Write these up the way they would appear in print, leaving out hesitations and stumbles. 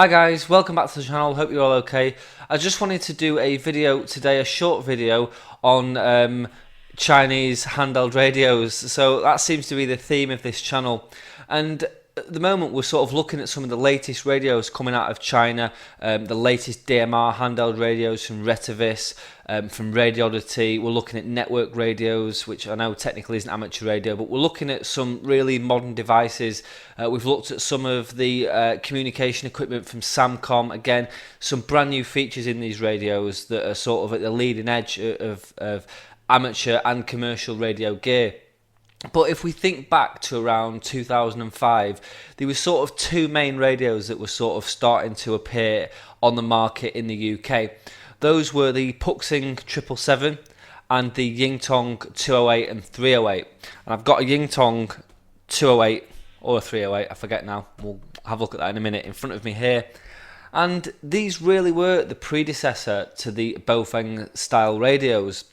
Hi guys, welcome back to the channel, hope you're all okay. I just wanted to do a video today, a short video on Chinese handheld radios. So that seems to be the theme of this channel. And at the moment we're sort of looking at some of the latest radios coming out of China, the latest DMR handheld radios from Retivis, from Radiodity. We're looking at network radios, which I know technically isn't amateur radio, but we're looking at some really modern devices. We've looked at some of the communication equipment from Samcom. Again, some brand new features in these radios that are sort of at the leading edge of amateur and commercial radio gear. But if we think back to around 2005, there were sort of two main radios that were sort of starting to appear on the market in the UK. Those were the Puxing 777 and the Yingtong 208 and 308. And I've got a Yingtong 208 or a 308, I forget now. We'll have a look at that in a minute in front of me here. And these really were the predecessor to the Baofeng style radios.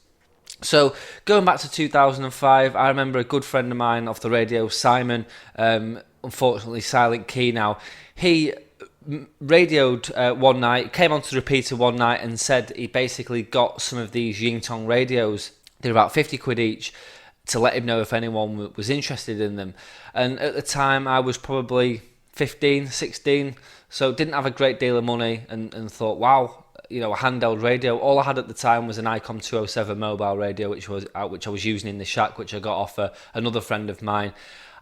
So going back to 2005, I remember a good friend of mine off the radio, Simon, unfortunately Silent Key now, he radioed one night, came onto the repeater one night and said he basically got some of these Yingtong radios, they're about 50 quid each, to let him know if anyone was interested in them. And at the time I was probably 15, 16, so didn't have a great deal of money and thought, wow, you know, a handheld radio. All I had at the time was an ICOM 207 mobile radio, which I was using in the shack, which I got off another friend of mine.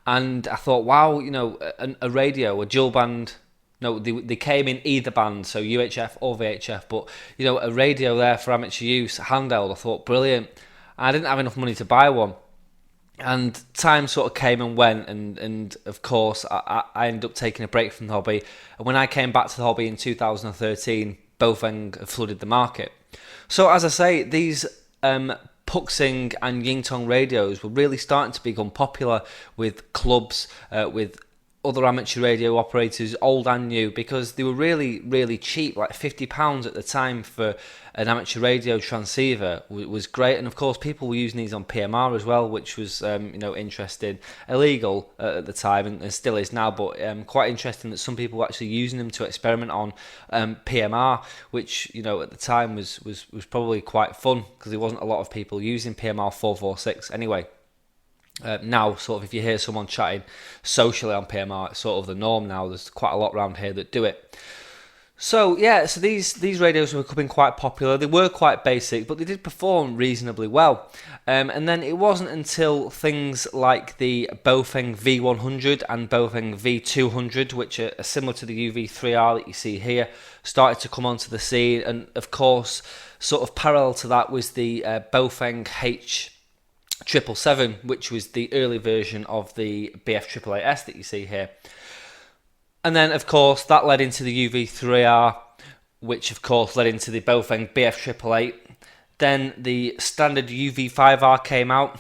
And I thought, wow, you know, a radio, a dual band. No, they came in either band, so UHF or VHF. But you know, a radio there for amateur use, handheld. I thought brilliant. I didn't have enough money to buy one. And time sort of came and went, and of course I ended up taking a break from the hobby. And when I came back to the hobby in 2013, Baofeng flooded the market. So as I say, these Puxing and Yingtong radios were really starting to become popular with clubs, with other amateur radio operators, old and new, because they were really, really cheap, like £50 at the time for an amateur radio transceiver was great. And of course people were using these on PMR as well, which was you know, interesting. Illegal at the time and still is now, but quite interesting that some people were actually using them to experiment on PMR, which, you know, at the time was probably quite fun because there wasn't a lot of people using PMR 446 anyway. Now, sort of, if you hear someone chatting socially on PMR, it's sort of the norm now. There's quite a lot around here that do it. So yeah, so these radios were becoming quite popular. They were quite basic, but they did perform reasonably well. And then it wasn't until things like the Baofeng V100 and Baofeng V200, which are similar to the UV3R that you see here, started to come onto the scene. And of course, sort of parallel to that was the Baofeng H777, which was the early version of the BF888S that you see here. And then, of course, that led into the UV3R, which, of course, led into the Baofeng BF888. Then the standard UV5R came out.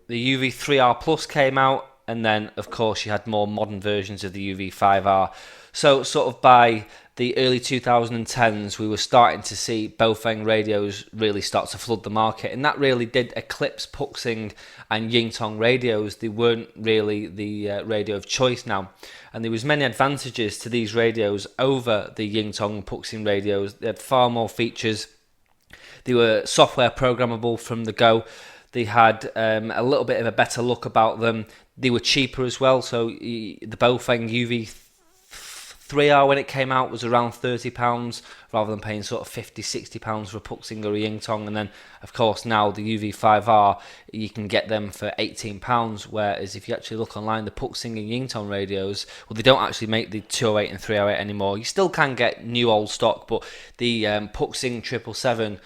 The UV3R Plus came out. And then, of course, you had more modern versions of the UV5R. So, sort of by the early 2010s, we were starting to see Baofeng radios really start to flood the market, and that really did eclipse Puxing and Yingtong radios. They weren't really the radio of choice now, and there was many advantages to these radios over the Yingtong and Puxing radios. They had far more features. They were software programmable from the go. They had a little bit of a better look about them. They were cheaper as well, so the Baofeng UV3R when it came out was around £30 rather than paying sort of £50-60 for a Puxing or a Yingtong. And then of course now the UV5R, you can get them for £18, whereas if you actually look online, the Puxing and Yingtong radios, well, they don't actually make the 208 and 308 anymore. You still can get new old stock, but the Puxing 777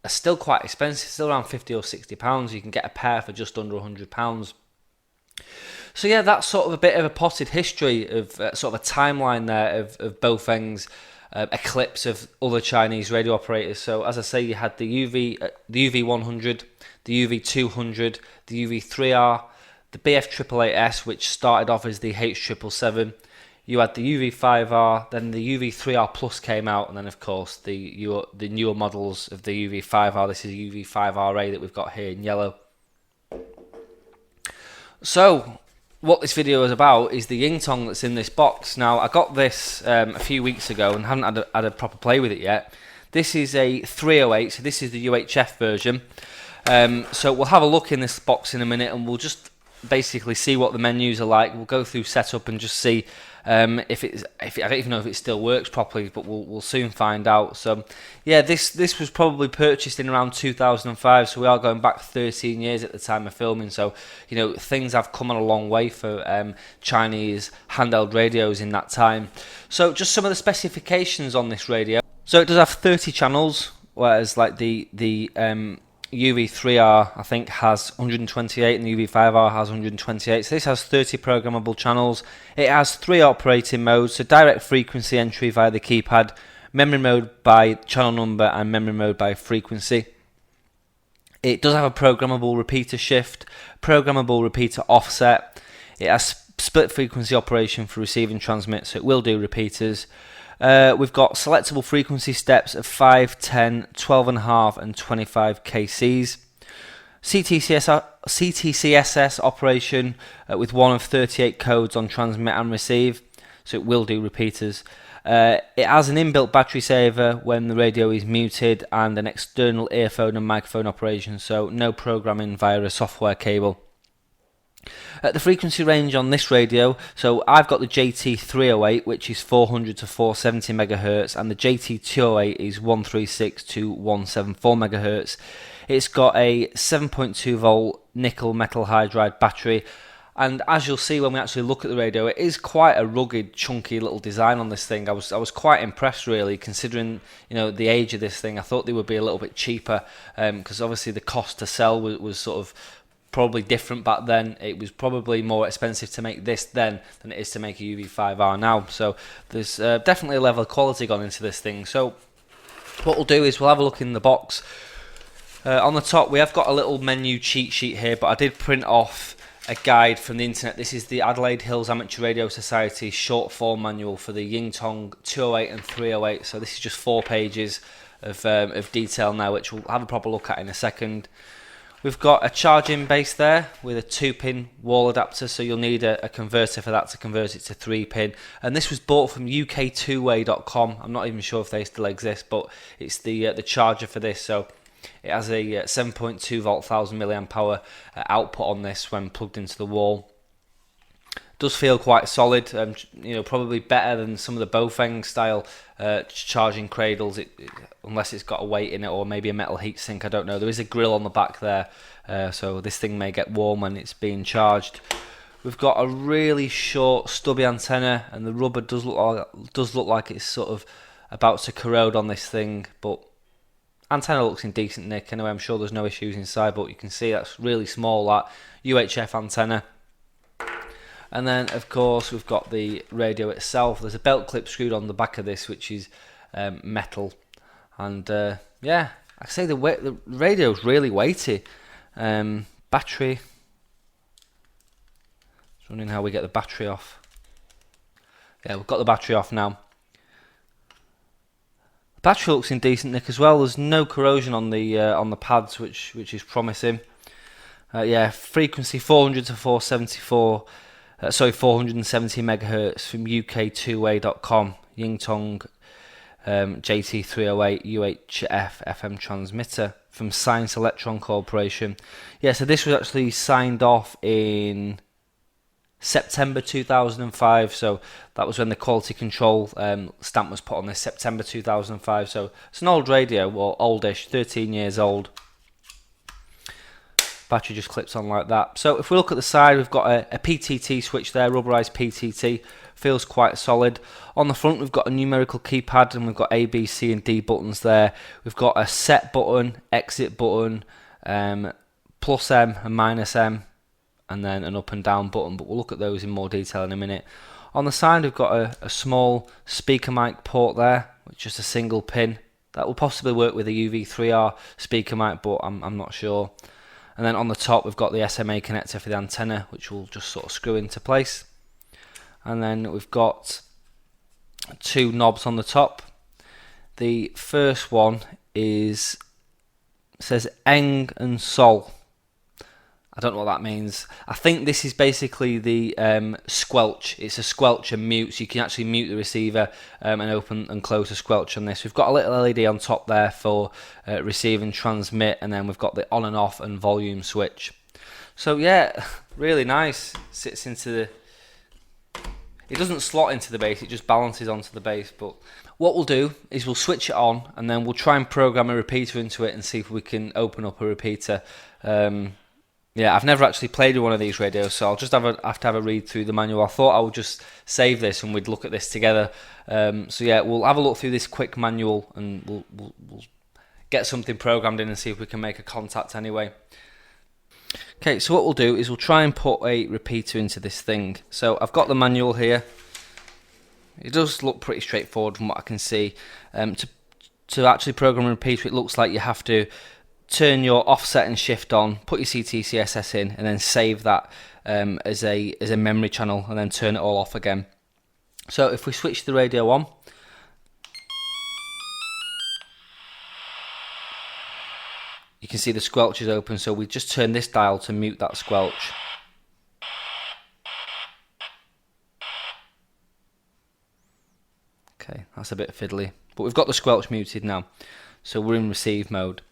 are still quite expensive, still around £50 or £60. You can get a pair for just under £100. So yeah, that's sort of a bit of a potted history of sort of a timeline there of Baofeng's eclipse of other Chinese radio operators. So as I say, you had the UV100, the UV200, the UV3R, the BF888S, which started off as the H777. You had the UV5R, then the UV3R Plus came out, and then of course the newer models of the UV5R. This is UV5RA that we've got here in yellow. So what this video is about is the Yingtong that's in this box. Now, I got this a few weeks ago and haven't had a proper play with it yet. This is a 308, so this is the UHF version. So we'll have a look in this box in a minute, and we'll just basically see what the menus are like. We'll go through setup and just see if I don't even know if it still works properly, but we'll soon find out. So yeah, this was probably purchased in around 2005, so we are going back 13 years at the time of filming. So you know, things have come on a long way for Chinese handheld radios in that time. So just some of the specifications on this radio. So it does have 30 channels, whereas like the UV3R I think has 128 and the UV5R has 128. So this has 30 programmable channels. It has 3 operating modes, so direct frequency entry via the keypad, memory mode by channel number, and memory mode by frequency. It does have a programmable repeater shift, programmable repeater offset. It has split frequency operation for receive and transmit, so it will do repeaters. We've got selectable frequency steps of 5, 10, 12.5 and 25 kcs. CTCSS operation with one of 38 codes on transmit and receive, so it will do repeaters. It has an inbuilt battery saver when the radio is muted, and an external earphone and microphone operation, so no programming via a software cable. The frequency range on this radio, so I've got the JT308, which is 400 to 470 MHz, and the JT208 is 136 to 174 MHz. It's got a 7.2 volt nickel metal hydride battery, and as you'll see when we actually look at the radio, it is quite a rugged, chunky little design on this thing. I was quite impressed, really, considering the age of this thing. I thought they would be a little bit cheaper, because obviously the cost to sell was sort of probably different back then. It was probably more expensive to make this then than it is to make a UV5R now. So there's definitely a level of quality gone into this thing. So what we'll do is we'll have a look in the box. On the top we have got a little menu cheat sheet here, but I did print off a guide from the internet. This is the Adelaide Hills Amateur Radio Society short form manual for the Yingtong 208 and 308. So this is just 4 pages of detail now, which we'll have a proper look at in a second. We've got a charging base there with a 2-pin wall adapter, so you'll need a converter for that to convert it to 3-pin. And this was bought from UK2way.com. I'm not even sure if they still exist, but it's the charger for this. So it has a 7.2 volt 1000 milliamp hour output on this when plugged into the wall. Does feel quite solid, probably better than some of the Baofeng style charging cradles, unless it's got a weight in it or maybe a metal heatsink, I don't know. There is a grill on the back there, so this thing may get warm when it's being charged. We've got a really short stubby antenna, and the rubber does look like it's sort of about to corrode on this thing, but antenna looks in decent nick anyway. I'm sure there's no issues inside, but you can see that's really small, that UHF antenna. And then, of course, we've got the radio itself. There's a belt clip screwed on the back of this, which is metal. And yeah, I say the radio's really weighty. Battery. Just wondering how we get the battery off. Yeah, we've got the battery off now. The battery looks in decent nick as well. There's no corrosion on the pads, which is promising. Yeah, frequency 400 to 474. 470 MHz from UK2way.com, Yingtong JT308 UHF FM transmitter from Science Electron Corporation. Yeah, so this was actually signed off in September 2005, so that was when the quality control stamp was put on this, September 2005. So it's an old radio, well, oldish, 13 years old. Battery just clips on like that. So if we look at the side, we've got a PTT switch there, rubberized PTT, feels quite solid. On the front we've got a numerical keypad, and we've got A, B, C and D buttons there. We've got a set button, exit button, plus M and minus M, and then an up and down button, but we'll look at those in more detail in a minute. On the side we've got a small speaker mic port there, which is just a single pin. That will possibly work with a UV3R speaker mic, but I'm not sure. And then on the top we've got the SMA connector for the antenna, which will just sort of screw into place. And then we've got 2 knobs on the top. The first one says Eng and Sol, I don't know what that means. I think this is basically the squelch. It's a squelch and mute, so you can actually mute the receiver and open and close the squelch on this. We've got a little LED on top there for receive and transmit, and then we've got the on and off and volume switch. So yeah, really nice. Sits into the... It doesn't slot into the base, it just balances onto the base. But what we'll do is we'll switch it on, and then we'll try and program a repeater into it and see if we can open up a repeater. Yeah, I've never actually played with one of these radios, so I'll just have to have a read through the manual. I thought I would just save this and we'd look at this together. So yeah, we'll have a look through this quick manual and we'll get something programmed in and see if we can make a contact anyway. Okay, so what we'll do is we'll try and put a repeater into this thing. So I've got the manual here. It does look pretty straightforward from what I can see. To actually program a repeater, it looks like you have to turn your offset and shift on, put your CTCSS in, and then save that as a memory channel, and then turn it all off again. So if we switch the radio on, you can see the squelch is open, so we just turn this dial to mute that squelch. Okay, that's a bit fiddly, but we've got the squelch muted now, so we're in receive mode.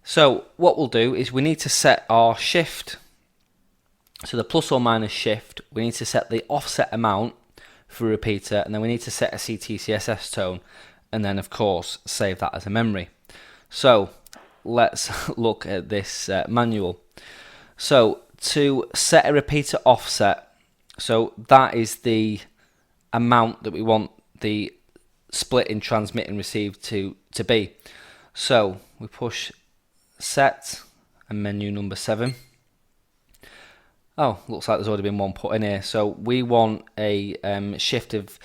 So what we'll do is we need to set our shift, so the plus or minus shift, we need to set the offset amount for a repeater, and then we need to set a CTCSS tone, and then of course save that as a memory. So let's look at this manual. So to set a repeater offset, so that is the amount that we want the split in transmit and receive to be. So we push set and menu number 7. Oh, looks like there's already been one put in here. So we want a shift of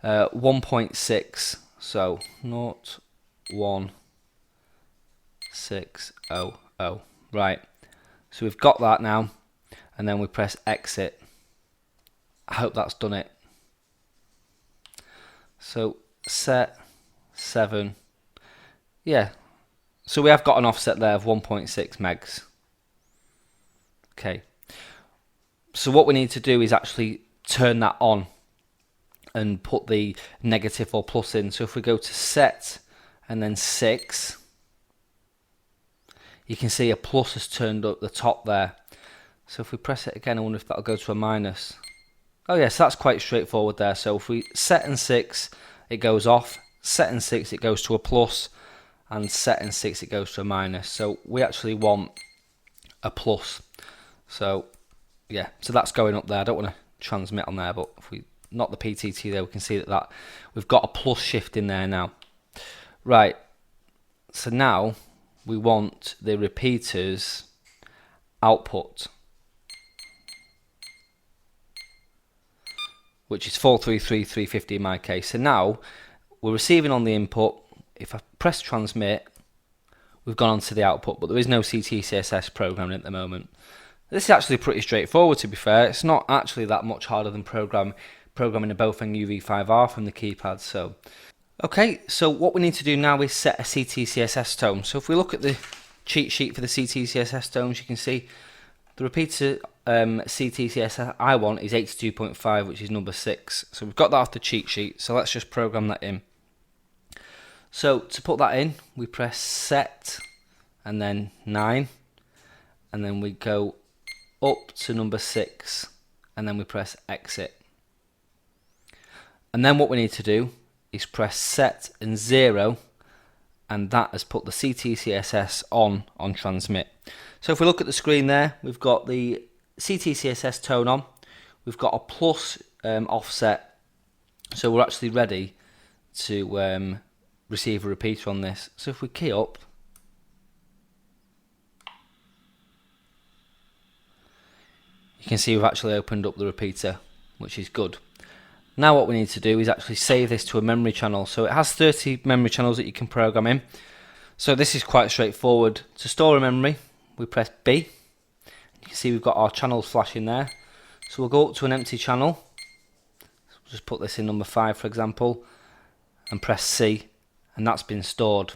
1.6. So 0.1600. Right. So we've got that now, and then we press exit. I hope that's done it. So set 7. Yeah. So we have got an offset there of 1.6 megs. Okay. So what we need to do is actually turn that on and put the negative or plus in. So if we go to set and then 6, you can see a plus has turned up the top there. So if we press it again, I wonder if that'll go to a minus. Oh yes, that's quite straightforward there. So if we set and 6, it goes off. Set and 6, it goes to a plus. And set and 6, it goes to a minus. So we actually want a plus. So yeah, so that's going up there. I don't want to transmit on there, but if we knock the PTT there, we can see that we've got a plus shift in there now. Right, so now we want the repeater's output, which is 433350 in my case. So now we're receiving on the input. If I press transmit, we've gone on to the output, but there is no CTCSS programming at the moment. This is actually pretty straightforward, to be fair. It's not actually that much harder than programming a Baofeng UV5R from the keypad. So, okay, so what we need to do now is set a CTCSS tone. So if we look at the cheat sheet for the CTCSS tones, you can see the repeater CTCSS I want is 82.5, which is number 6. So we've got that off the cheat sheet, so let's just program that in. So to put that in, we press set and then 9, and then we go up to number 6, and then we press exit. And then what we need to do is press set and 0, and that has put the CTCSS on transmit. So if we look at the screen there, we've got the CTCSS tone on, we've got a plus offset, so we're actually ready to receive a repeater on this. So if we key up, you can see we've actually opened up the repeater, which is good. Now what we need to do is actually save this to a memory channel. So it has 30 memory channels that you can program in. So this is quite straightforward. To store a memory, we press B. You can see we've got our channels flashing there. So we'll go up to an empty channel. So we'll just put this in number 5, for example, and press C, and that's been stored.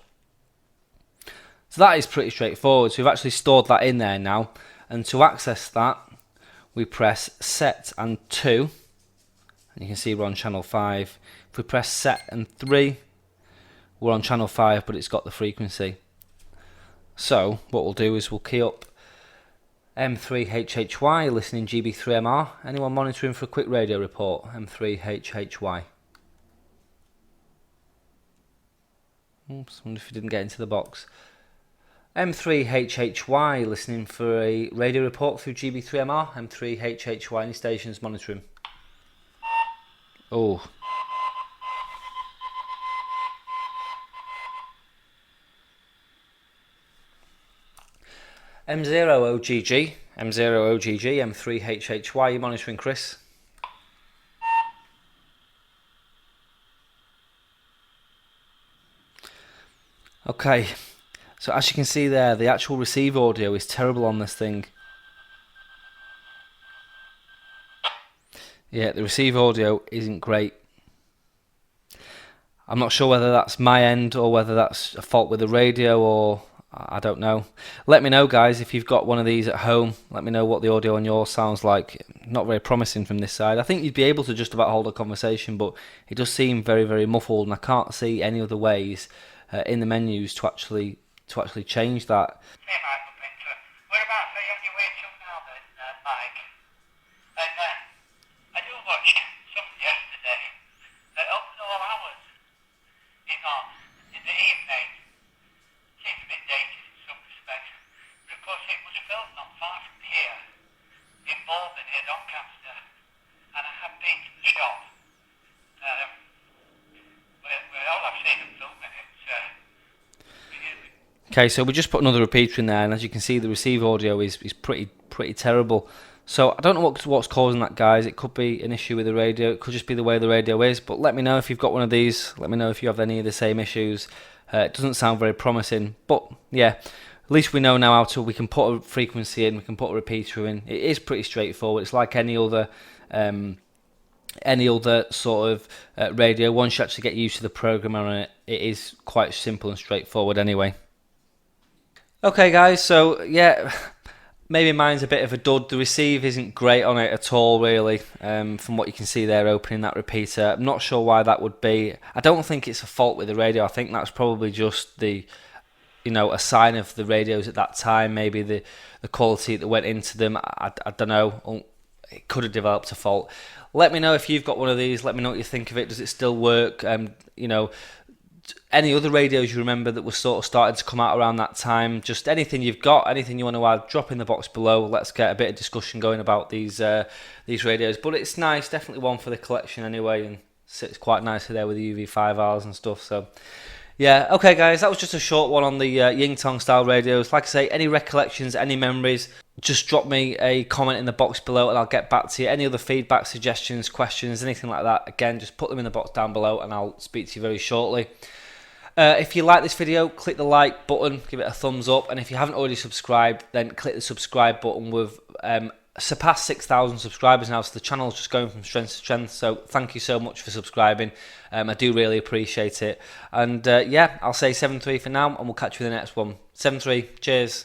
So that is pretty straightforward. So we've actually stored that in there now. and to access that we press set and 2, and you can see we're on channel 5. If we press set and 3, we're on channel 5, but it's got the frequency. So what we'll do is we'll key up M3HHY, listening GB3MR. Anyone monitoring for a quick radio report? M3HHY. Oops, wonder if you didn't get into the box. M3HHY, listening for a radio report through GB3MR. M3HHY, any stations monitoring? Oh. M0OGG, M3HHY, you monitoring, Chris? Okay, so as you can see there, the actual receive audio is terrible on this thing. Yeah, the receive audio isn't great. I'm not sure whether that's my end or whether that's a fault with the radio, or I don't know. Let me know, guys, if you've got one of these at home. Let me know what the audio on yours sounds like. Not very promising from this side. I think you'd be able to just about hold a conversation, but it does seem very, very muffled, and I can't see any other ways in the menus to actually change that. Whereabouts are you on your way to now then, Mike? And I do watch something yesterday at open all hours in the evening. Seems a bit dated in some respects, but of course it was filmed not far from here in Malden near Doncaster, and I have been to the shop where all I've seen them filming it. Okay, so we just put another repeater in there, and as you can see, the receive audio is pretty terrible. So I don't know what's causing that, guys. It could be an issue with the radio. It could just be the way the radio is. But let me know if you've got one of these. Let me know if you have any of the same issues. It doesn't sound very promising, but yeah, at least we know now we can put a frequency in, we can put a repeater in. It is pretty straightforward. It's like any other sort of radio. Once you actually get used to the program on it, it is quite simple and straightforward anyway. Okay, guys, so yeah, maybe mine's a bit of a dud. The receive isn't great on it at all, really, from what you can see there opening that repeater. I'm not sure why that would be. I don't think it's a fault with the radio. I think that's probably just a sign of the radios at that time, maybe the quality that went into them. I don't know. It could have developed a fault. Let me know if you've got one of these. Let me know what you think of it. Does it still work? Any other radios you remember that were sort of starting to come out around that time, just anything you've got, anything you want to add, drop in the box below. Let's get a bit of discussion going about these radios. But it's nice, definitely one for the collection anyway, and sits quite nicely there with the UV5Rs and stuff. So yeah, okay guys, that was just a short one on the Ying Tong style radios. Like I say, any recollections, any memories, just drop me a comment in the box below and I'll get back to you. Any other feedback, suggestions, questions, anything like that, again, just put them in the box down below and I'll speak to you very shortly. If you like this video, click the like button, give it a thumbs up, and if you haven't already subscribed, then click the subscribe button. We've surpassed 6,000 subscribers now, so the channel's just going from strength to strength, so thank you so much for subscribing. I do really appreciate it. And yeah, I'll say 7-3 for now, and we'll catch you in the next one. 7-3, cheers.